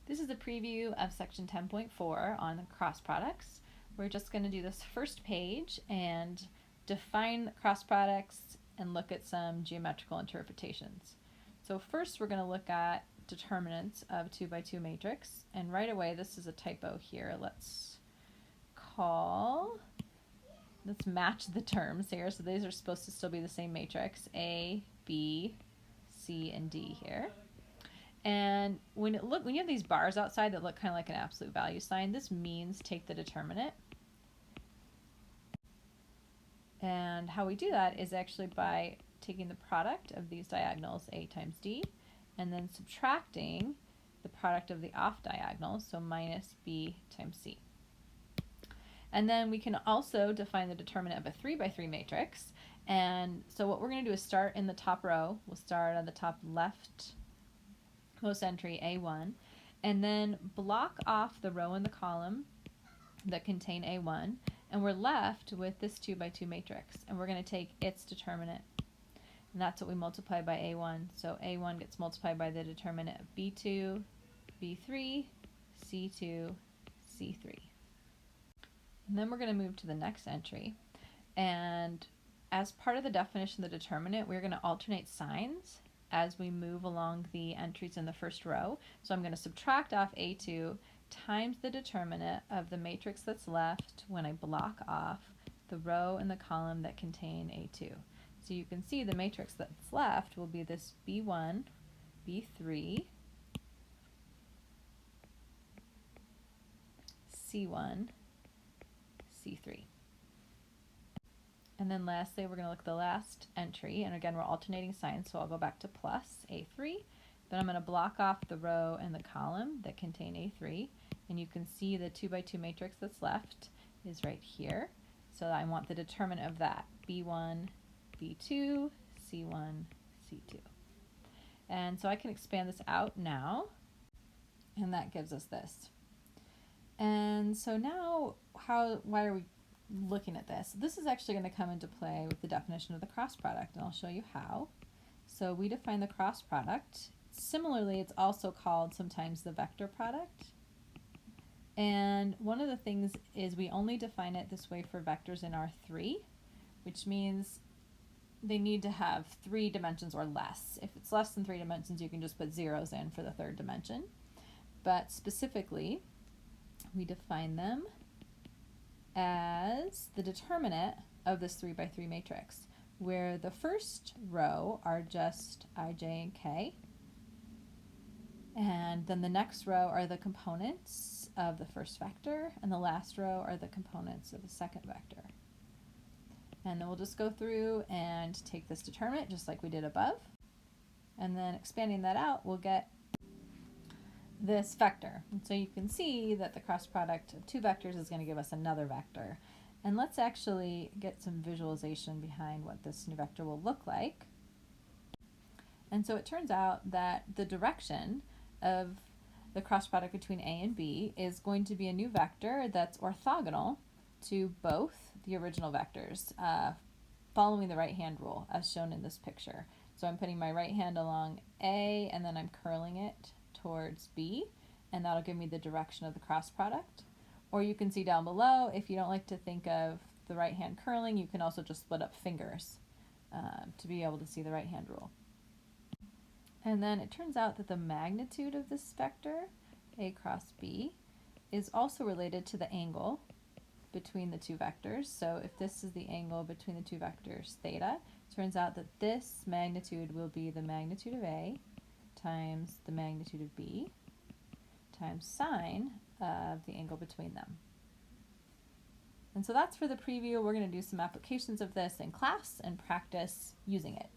This is a preview of section 10.4 on cross products. We're just going to do this first page and define cross products and look at some geometrical interpretations. So first we're going to look at determinants of 2 by 2 matrix, and right away this is a typo here. Let's match the terms here. So these are supposed to still be the same matrix, A, B, C, and D here. And when you have these bars outside that look kind of like an absolute value sign, this means take the determinant. And how we do that is actually by taking the product of these diagonals, A times D, and then subtracting the product of the off diagonals, so minus B times C. And then we can also define the determinant of a 3 by 3 matrix. And so what we're going to do is start in the top row. We'll start on the top left most entry, A1, and then block off the row and the column that contain A1, and we're left with this 2 by 2 matrix, and we're going to take its determinant, and that's what we multiply by A1. So A1 gets multiplied by the determinant of B2, B3, C2, C3. And then we're going to move to the next entry, and as part of the definition of the determinant, we're going to alternate signs as we move along the entries in the first row. So I'm going to subtract off A2 times the determinant of the matrix that's left when I block off the row and the column that contain A2. So you can see the matrix that's left will be this B1, B3, C1, C3. And then lastly, we're going to look at the last entry, and again we're alternating signs, so I'll go back to plus A3, then I'm going to block off the row and the column that contain A3, and you can see the 2 by 2 matrix that's left is right here, so I want the determinant of that, B1, B2, C1, C2. And so I can expand this out now, and that gives us this. And so now, why are we looking at this? This is actually going to come into play with the definition of the cross product, and I'll show you how. So we define the cross product. Similarly, it's also called sometimes the vector product. And one of the things is we only define it this way for vectors in R3, which means they need to have 3 dimensions or less. If it's less than 3 dimensions, you can just put zeros in for the 3rd dimension. But specifically, we define them as the determinant of this 3 by 3 matrix, where the first row are just I, J, and K, and then the next row are the components of the first vector, and the last row are the components of the second vector. And then we'll just go through and take this determinant just like we did above, and then expanding that out, we'll get this vector. And so you can see that the cross product of 2 vectors is going to give us another vector. And let's actually get some visualization behind what this new vector will look like. And so it turns out that the direction of the cross product between A and B is going to be a new vector that's orthogonal to both the original vectors, following the right-hand rule as shown in this picture. So I'm putting my right hand along A, and then I'm curling it towards B, and that'll give me the direction of the cross product. Or you can see down below, if you don't like to think of the right hand curling, you can also just split up fingers to be able to see the right hand rule. And then it turns out that the magnitude of this vector, A cross B, is also related to the angle between the 2 vectors. So if this is the angle between the 2 vectors, theta, it turns out that this magnitude will be the magnitude of A times the magnitude of B times sine of the angle between them. And so that's for the preview. We're going to do some applications of this in class and practice using it.